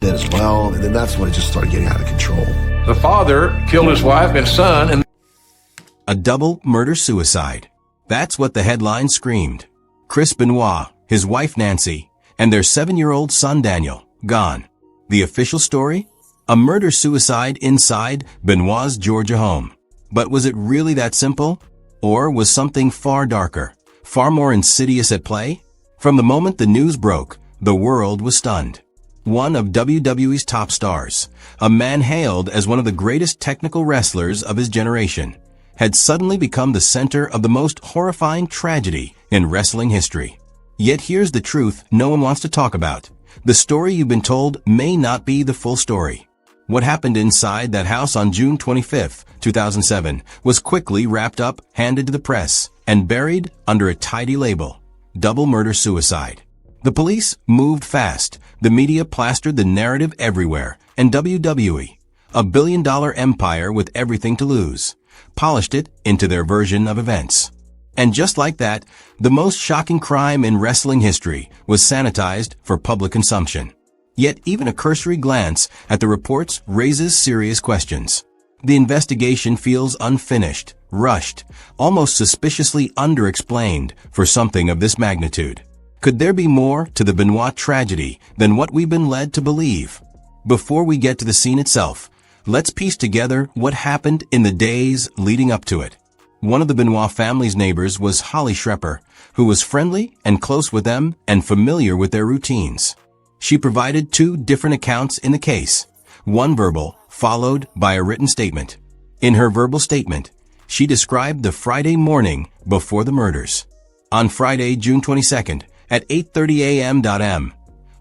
did as well, and then that's when it just started getting out of control. The father killed his wife and son, and A double murder-suicide. That's what the headline screamed. Chris Benoit, his wife Nancy, and their 7-year-old son Daniel, gone. The official story? A murder-suicide inside Benoit's Georgia home. But was it really that simple? Or was something far darker, far more insidious at play? From the moment the news broke, the world was stunned. One of WWE's top stars, a man hailed as one of the greatest technical wrestlers of his generation, had suddenly become the center of the most horrifying tragedy in wrestling history. Yet here's the truth no one wants to talk about. The story you've been told may not be the full story. What happened inside that house on June 25, 2007, was quickly wrapped up, handed to the press, and buried under a tidy label: double murder-suicide. The police moved fast, the media plastered the narrative everywhere, and WWE, a billion-dollar empire with everything to lose, polished it into their version of events. And just like that, the most shocking crime in wrestling history was sanitized for public consumption. Yet even a cursory glance at the reports raises serious questions. The investigation feels unfinished, rushed, almost suspiciously underexplained for something of this magnitude. Could there be more to the Benoit tragedy than what we've been led to believe? Before we get to the scene itself, let's piece together what happened in the days leading up to it. One of the Benoit family's neighbors was Holly Shrepper, who was friendly and close with them and familiar with their routines. She provided 2 different accounts in the case, one verbal, followed by a written statement. In her verbal statement, she described the Friday morning before the murders. On Friday, June 22nd, at 8:30 a.m.,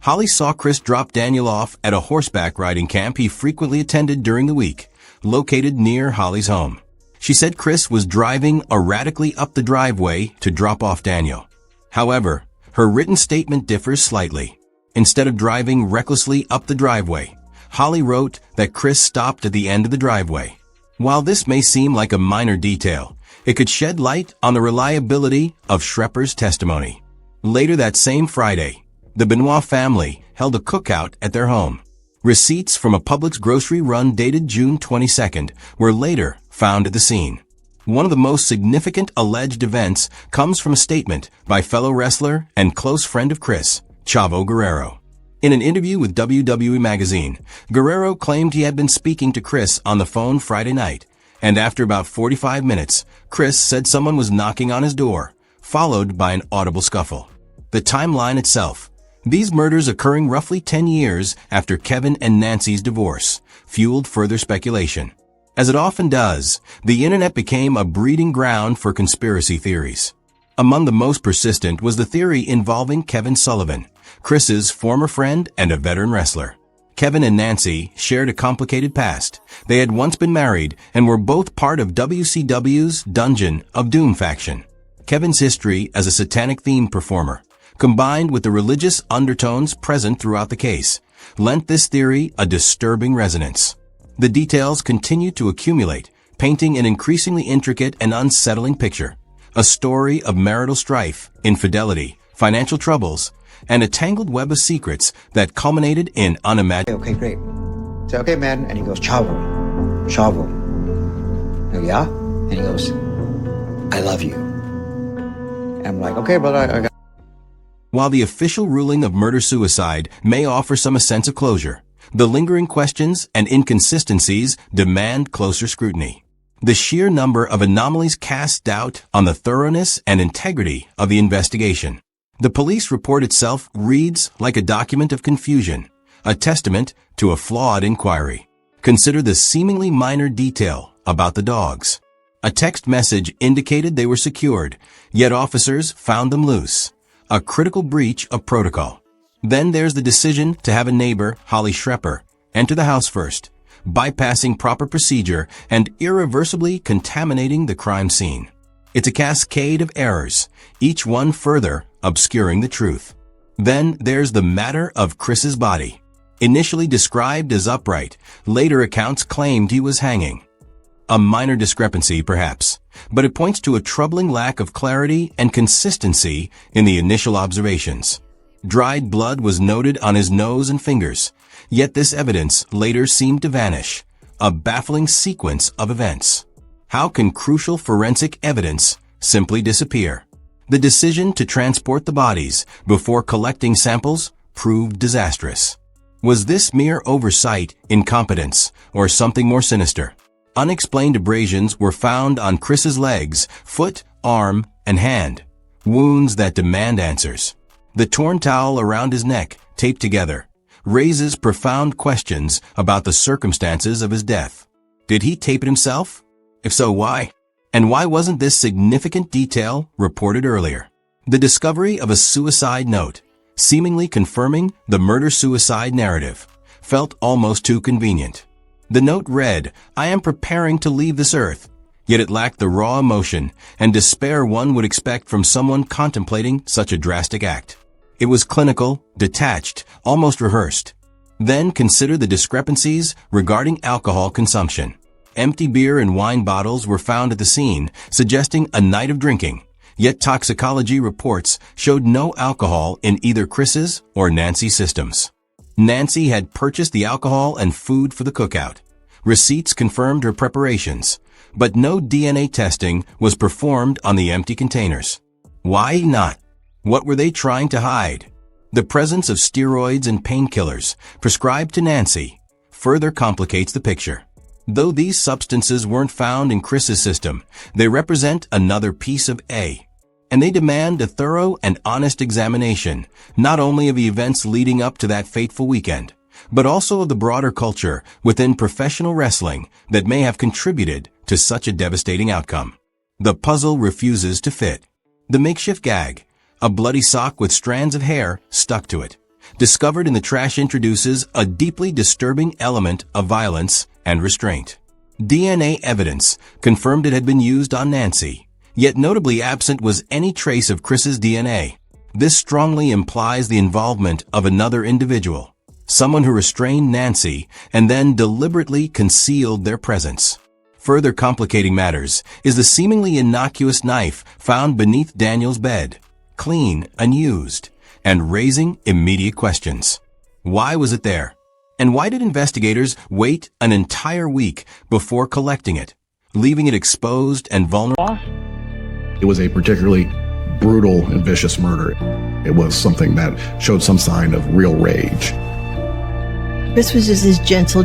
Holly saw Chris drop Daniel off at a horseback riding camp he frequently attended during the week, located near Holly's home. She said Chris was driving erratically up the driveway to drop off Daniel. However, her written statement differs slightly. Instead of driving recklessly up the driveway, Holly wrote that Chris stopped at the end of the driveway. While this may seem like a minor detail, it could shed light on the reliability of Shrepper's testimony. Later that same Friday, the Benoit family held a cookout at their home. Receipts from a Publix grocery run dated June 22nd were later found at the scene. One of the most significant alleged events comes from a statement by fellow wrestler and close friend of Chris, Chavo Guerrero. In an interview with WWE Magazine, Guerrero claimed he had been speaking to Chris on the phone Friday night, and after about 45 minutes, Chris said someone was knocking on his door, followed by an audible scuffle. The timeline itself: these murders occurring roughly 10 years after Kevin and Nancy's divorce, fueled further speculation. As it often does, the internet became a breeding ground for conspiracy theories. Among the most persistent was the theory involving Kevin Sullivan, Chris's former friend and a veteran wrestler. Kevin and Nancy shared a complicated past. They had once been married and were both part of WCW's Dungeon of Doom faction. Kevin's history as a satanic theme performer, combined with the religious undertones present throughout the case, lent this theory a disturbing resonance. The details continued to accumulate, painting an increasingly intricate and unsettling picture. A story of marital strife, infidelity, financial troubles, and a tangled web of secrets that culminated in unimaginable. Okay, great. Say, okay, man. And he goes, Chavo. Chavo. I go, yeah? And he goes, I love you. And I'm like, okay, brother, I got. While the official ruling of murder-suicide may offer some sense of closure, the lingering questions and inconsistencies demand closer scrutiny. The sheer number of anomalies casts doubt on the thoroughness and integrity of the investigation. The police report itself reads like a document of confusion, a testament to a flawed inquiry. Consider the seemingly minor detail about the dogs. A text message indicated they were secured, yet officers found them loose. A critical breach of protocol. Then there's the decision to have a neighbor, Holly Shrepper, enter the house first, bypassing proper procedure and irreversibly contaminating the crime scene. It's a cascade of errors, each one further obscuring the truth. Then there's the matter of Chris's body. Initially described as upright, later accounts claimed he was hanging. A minor discrepancy, perhaps, but it points to a troubling lack of clarity and consistency in the initial observations. Dried blood was noted on his nose and fingers, yet this evidence later seemed to vanish. A baffling sequence of events. How can crucial forensic evidence simply disappear? The decision to transport the bodies before collecting samples proved disastrous. Was this mere oversight, incompetence, or something more sinister? Unexplained abrasions were found on Chris's legs, foot, arm, and hand. Wounds that demand answers. The torn towel around his neck, taped together, raises profound questions about the circumstances of his death. Did he tape it himself? If so, why? And why wasn't this significant detail reported earlier? The discovery of a suicide note, seemingly confirming the murder-suicide narrative, felt almost too convenient. The note read, "I am preparing to leave this earth," yet it lacked the raw emotion and despair one would expect from someone contemplating such a drastic act. It was clinical, detached, almost rehearsed. Then consider the discrepancies regarding alcohol consumption. Empty beer and wine bottles were found at the scene, suggesting a night of drinking, yet toxicology reports showed no alcohol in either Chris's or Nancy's systems. Nancy had purchased the alcohol and food for the cookout. Receipts confirmed her preparations, but no DNA testing was performed on the empty containers. Why not? What were they trying to hide? The presence of steroids and painkillers prescribed to Nancy further complicates the picture. Though these substances weren't found in Chris's system, they represent another piece of A. And they demand a thorough and honest examination, not only of the events leading up to that fateful weekend, but also of the broader culture within professional wrestling that may have contributed to such a devastating outcome. The puzzle refuses to fit. The makeshift gag, a bloody sock with strands of hair stuck to it, discovered in the trash, introduces a deeply disturbing element of violence and restraint. DNA evidence confirmed it had been used on Nancy, yet notably absent was any trace of Chris's DNA. This strongly implies the involvement of another individual, someone who restrained Nancy and then deliberately concealed their presence. Further complicating matters is the seemingly innocuous knife found beneath Daniel's bed, clean, unused, and raising immediate questions. Why was it there? And why did investigators wait an entire week before collecting it, leaving it exposed and vulnerable? It was a particularly brutal and vicious murder. It was something that showed some sign of real rage. Chris was just this gentle.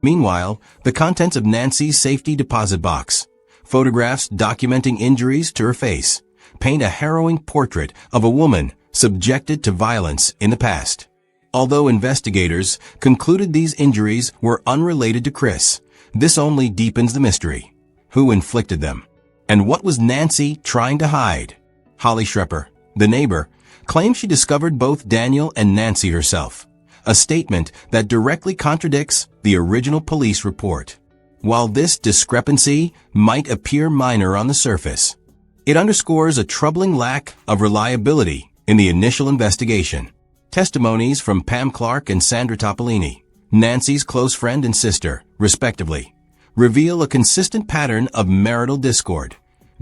Meanwhile, the contents of Nancy's safety deposit box, photographs documenting injuries to her face, paint a harrowing portrait of a woman subjected to violence in the past. Although investigators concluded these injuries were unrelated to Chris, this only deepens the mystery. Who inflicted them? And what was Nancy trying to hide? Holly Shrepper, the neighbor, claims she discovered both Daniel and Nancy herself, a statement that directly contradicts the original police report. While this discrepancy might appear minor on the surface, it underscores a troubling lack of reliability in the initial investigation. Testimonies from Pam Clark and Sandra Topolini, Nancy's close friend and sister, respectively, reveal a consistent pattern of marital discord,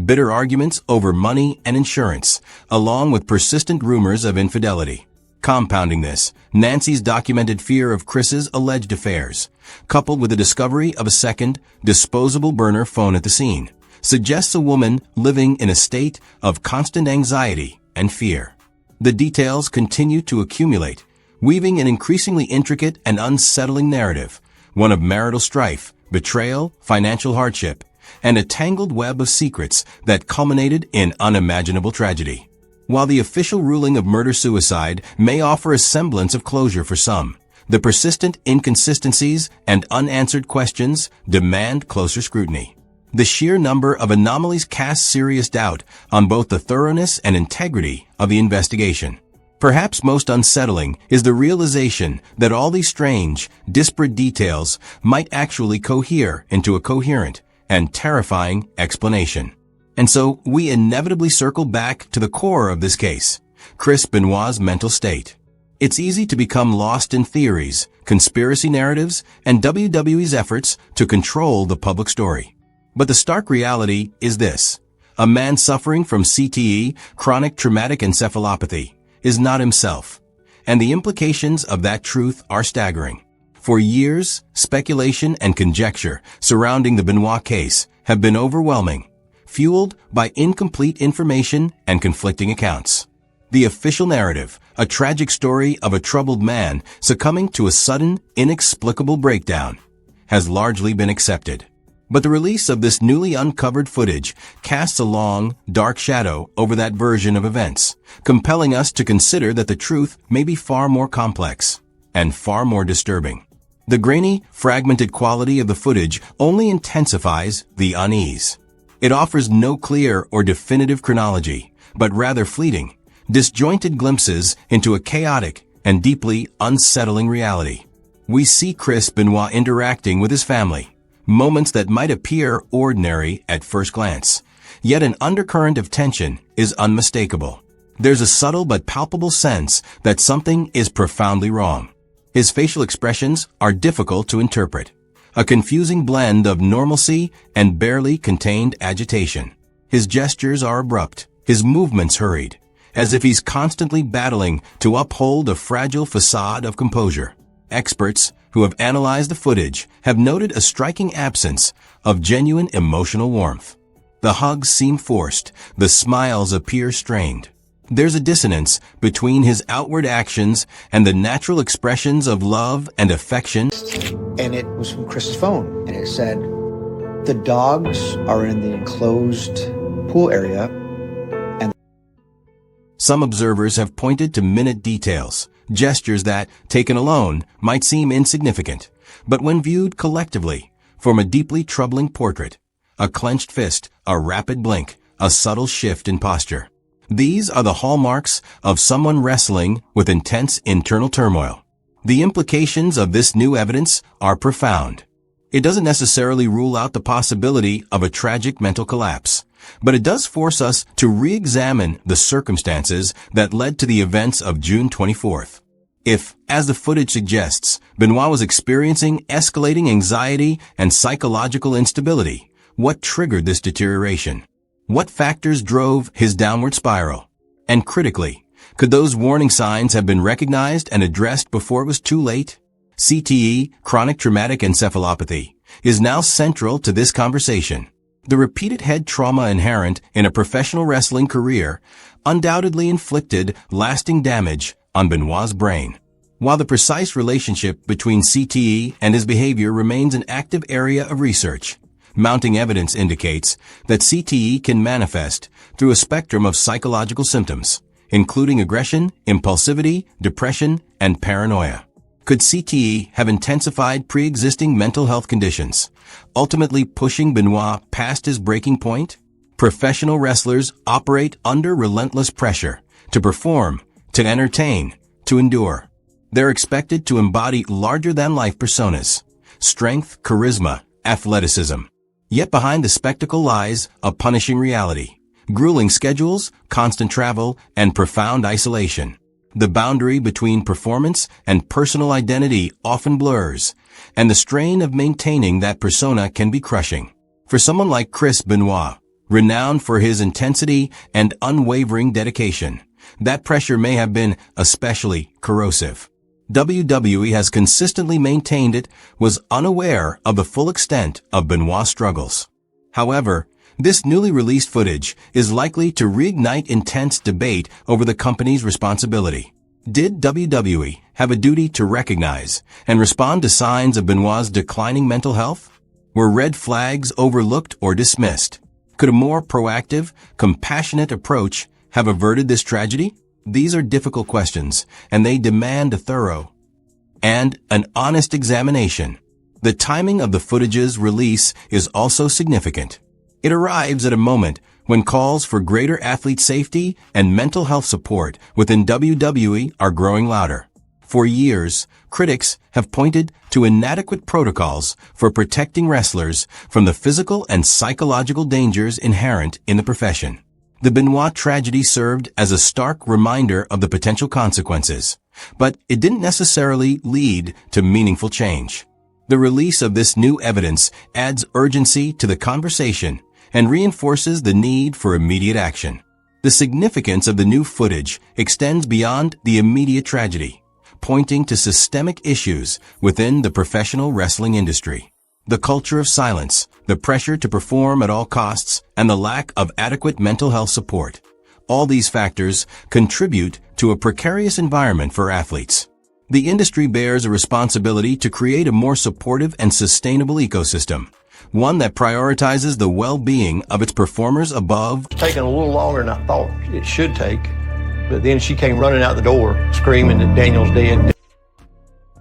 bitter arguments over money and insurance, along with persistent rumors of infidelity. Compounding this, Nancy's documented fear of Chris's alleged affairs, coupled with the discovery of a second, disposable burner phone at the scene, suggests a woman living in a state of constant anxiety and fear. The details continue to accumulate, weaving an increasingly intricate and unsettling narrative, one of marital strife, betrayal, financial hardship, and a tangled web of secrets that culminated in unimaginable tragedy. While the official ruling of murder-suicide may offer a semblance of closure for some, the persistent inconsistencies and unanswered questions demand closer scrutiny. The sheer number of anomalies casts serious doubt on both the thoroughness and integrity of the investigation. Perhaps most unsettling is the realization that all these strange, disparate details might actually cohere into a coherent and terrifying explanation. And so we inevitably circle back to the core of this case, Chris Benoit's mental state. It's easy to become lost in theories, conspiracy narratives, and WWE's efforts to control the public story. But the stark reality is this: a man suffering from CTE, chronic traumatic encephalopathy, is not himself. And the implications of that truth are staggering. For years, speculation and conjecture surrounding the Benoit case have been overwhelming, fueled by incomplete information and conflicting accounts. The official narrative, a tragic story of a troubled man succumbing to a sudden, inexplicable breakdown, has largely been accepted. But the release of this newly uncovered footage casts a long, dark shadow over that version of events, compelling us to consider that the truth may be far more complex and far more disturbing. The grainy, fragmented quality of the footage only intensifies the unease. It offers no clear or definitive chronology, but rather fleeting, disjointed glimpses into a chaotic and deeply unsettling reality. We see Chris Benoit interacting with his family, moments that might appear ordinary at first glance, yet an undercurrent of tension is unmistakable. There's a subtle but palpable sense that something is profoundly wrong. His facial expressions are difficult to interpret, a confusing blend of normalcy and barely contained agitation. His gestures are abrupt, his movements hurried, as if he's constantly battling to uphold a fragile facade of composure. Experts who have analyzed the footage have noted a striking absence of genuine emotional warmth. The hugs seem forced, the smiles appear strained. There's a dissonance between his outward actions and the natural expressions of love and affection. And it was from Chris's phone. And it said, the dogs are in the enclosed pool area. And some observers have pointed to minute details, gestures that, taken alone, might seem insignificant, but when viewed collectively, form a deeply troubling portrait. A clenched fist, a rapid blink, a subtle shift in posture. These are the hallmarks of someone wrestling with intense internal turmoil. The implications of this new evidence are profound. It doesn't necessarily rule out the possibility of a tragic mental collapse, but it does force us to re-examine the circumstances that led to the events of June 24th. If, as the footage suggests, Benoit was experiencing escalating anxiety and psychological instability, what triggered this deterioration? What factors drove his downward spiral? And critically, could those warning signs have been recognized and addressed before it was too late? CTE, chronic traumatic encephalopathy, is now central to this conversation. The repeated head trauma inherent in a professional wrestling career undoubtedly inflicted lasting damage on Benoit's brain. While the precise relationship between CTE and his behavior remains an active area of research, mounting evidence indicates that CTE can manifest through a spectrum of psychological symptoms, including aggression, impulsivity, depression, and paranoia. Could CTE have intensified pre-existing mental health conditions, ultimately pushing Benoit past his breaking point? Professional wrestlers operate under relentless pressure to perform, to entertain, to endure. They're expected to embody larger-than-life personas, strength, charisma, athleticism. Yet behind the spectacle lies a punishing reality, grueling schedules, constant travel, and profound isolation. The boundary between performance and personal identity often blurs, and the strain of maintaining that persona can be crushing. For someone like Chris Benoit, renowned for his intensity and unwavering dedication, that pressure may have been especially corrosive. WWE has consistently maintained it was unaware of the full extent of Benoit's struggles. However, this newly released footage is likely to reignite intense debate over the company's responsibility. Did WWE have a duty to recognize and respond to signs of Benoit's declining mental health? Were red flags overlooked or dismissed? Could a more proactive, compassionate approach have averted this tragedy? These are difficult questions, and they demand a thorough and an honest examination. The timing of the footage's release is also significant. It arrives at a moment when calls for greater athlete safety and mental health support within WWE are growing louder. For years, critics have pointed to inadequate protocols for protecting wrestlers from the physical and psychological dangers inherent in the profession. The Benoit tragedy served as a stark reminder of the potential consequences, but it didn't necessarily lead to meaningful change. The release of this new evidence adds urgency to the conversation and reinforces the need for immediate action. The significance of the new footage extends beyond the immediate tragedy, pointing to systemic issues within the professional wrestling industry. The culture of silence, the pressure to perform at all costs, and the lack of adequate mental health support. All these factors contribute to a precarious environment for athletes. The industry bears a responsibility to create a more supportive and sustainable ecosystem, one that prioritizes the well-being of its performers above. Taking a little longer than I thought it should take, but then she came running out the door screaming that Daniel's dead.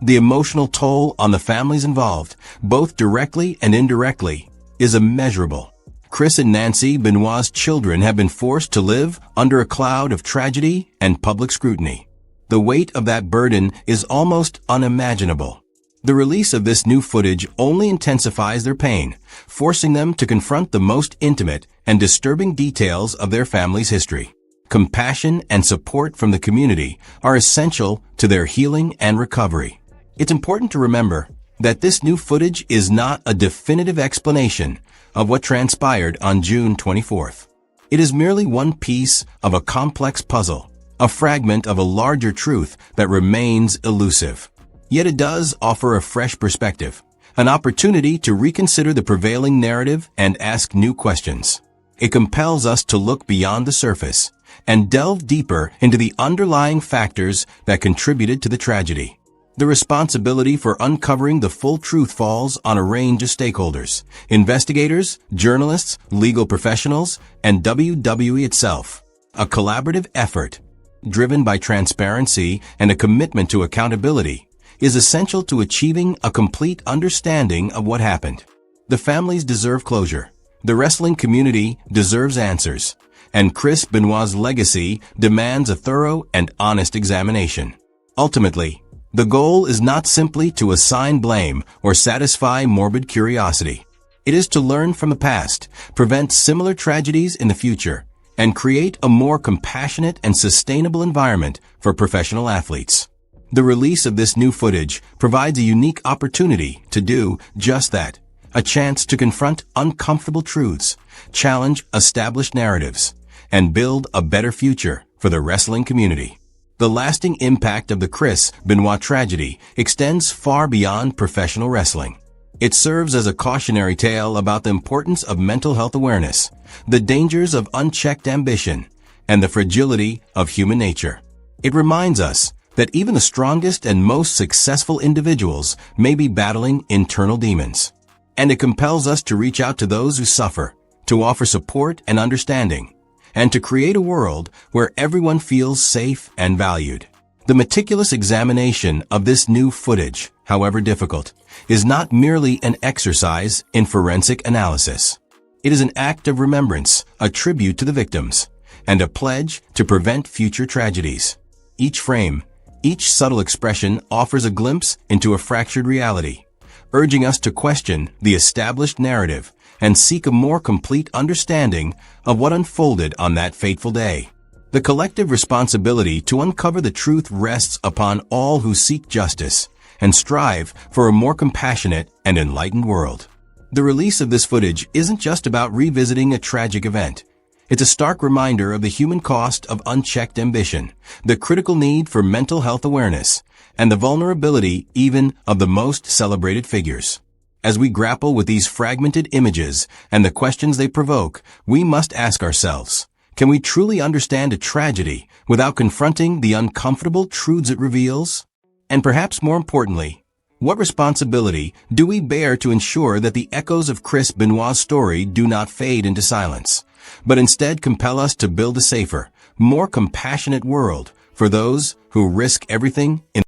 The emotional toll on the families involved, both directly and indirectly, is immeasurable. Chris and Nancy Benoit's children have been forced to live under a cloud of tragedy and public scrutiny. The weight of that burden is almost unimaginable. The release of this new footage only intensifies their pain, forcing them to confront the most intimate and disturbing details of their family's history. Compassion and support from the community are essential to their healing and recovery. It's important to remember that this new footage is not a definitive explanation of what transpired on June 24th. It is merely one piece of a complex puzzle, a fragment of a larger truth that remains elusive. Yet it does offer a fresh perspective, an opportunity to reconsider the prevailing narrative and ask new questions. It compels us to look beyond the surface and delve deeper into the underlying factors that contributed to the tragedy. The responsibility for uncovering the full truth falls on a range of stakeholders: investigators, journalists, legal professionals, and WWE itself. A collaborative effort, driven by transparency and a commitment to accountability, is essential to achieving a complete understanding of what happened. The families deserve closure. The wrestling community deserves answers. And Chris Benoit's legacy demands a thorough and honest examination. Ultimately, the goal is not simply to assign blame or satisfy morbid curiosity. It is to learn from the past, prevent similar tragedies in the future, and create a more compassionate and sustainable environment for professional athletes. The release of this new footage provides a unique opportunity to do just that, a chance to confront uncomfortable truths, challenge established narratives, and build a better future for the wrestling community. The lasting impact of the Chris Benoit tragedy extends far beyond professional wrestling. It serves as a cautionary tale about the importance of mental health awareness, the dangers of unchecked ambition, and the fragility of human nature. It reminds us that even the strongest and most successful individuals may be battling internal demons. And it compels us to reach out to those who suffer, to offer support and understanding, and to create a world where everyone feels safe and valued. The meticulous examination of this new footage, however difficult, is not merely an exercise in forensic analysis. It is an act of remembrance, a tribute to the victims, and a pledge to prevent future tragedies. Each frame, each subtle expression offers a glimpse into a fractured reality, urging us to question the established narrative and seek a more complete understanding of what unfolded on that fateful day. The collective responsibility to uncover the truth rests upon all who seek justice and strive for a more compassionate and enlightened world. The release of this footage isn't just about revisiting a tragic event. It's a stark reminder of the human cost of unchecked ambition, the critical need for mental health awareness, and the vulnerability even of the most celebrated figures. As we grapple with these fragmented images and the questions they provoke, we must ask ourselves, can we truly understand a tragedy without confronting the uncomfortable truths it reveals? And perhaps more importantly, what responsibility do we bear to ensure that the echoes of Chris Benoit's story do not fade into silence, but instead compel us to build a safer, more compassionate world for those who risk everything in